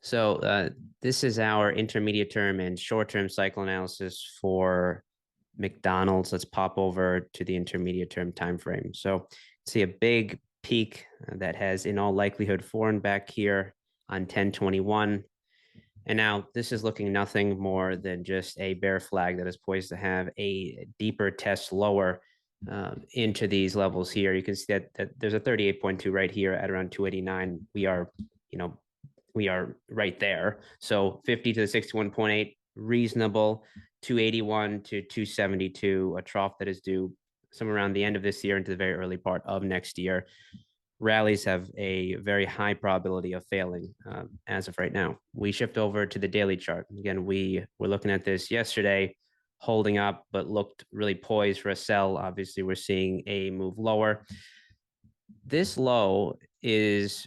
So this is our intermediate term and short-term cycle analysis for McDonald's. Let's pop over to the intermediate term time frame. So see a big peak that has in all likelihood fallen back here on 10/21. And now this is looking nothing more than just a bear flag that is poised to have a deeper test lower into these levels here. You can see that there's a 38.2 right here at around 289. We are right there. So 50 to the 61.8, reasonable. 281 to 272, a trough that is due somewhere around the end of this year into the very early part of next year. Rallies have a very high probability of failing as of right now. We shift over to the daily chart. Again, we were looking at this yesterday, holding up, but looked really poised for a sell. Obviously, we're seeing a move lower. This low is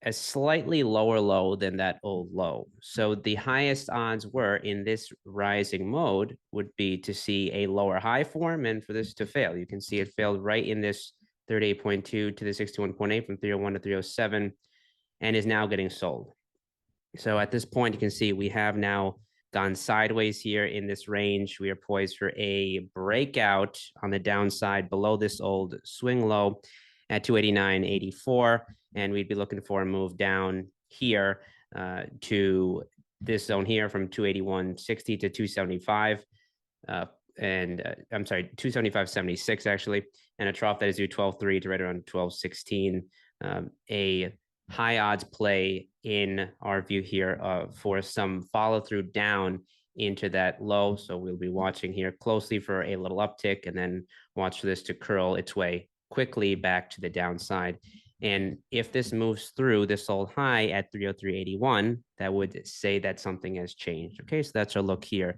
a slightly lower low than that old low. So the highest odds were in this rising mode would be to see a lower high form and for this to fail. You can see it failed right in this 38.2 to the 61.8 from 301 to 307 and is now getting sold. So at this point, you can see we have now gone sideways here in this range. We are poised for a breakout on the downside below this old swing low at 289.84, and we'd be looking for a move down here to this zone here from 281.60 to 275, I'm sorry, 275.76 actually, and a trough that is due 12.3 to right around 12.16. A high odds play in our view here for some follow through down into that low. So we'll be watching here closely for a little uptick and then watch for this to curl its way quickly back to the downside. And if this moves through this old high at 303.81, that would say that something has changed. Okay, so that's our look here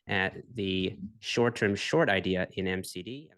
at the short-term short idea in MCD.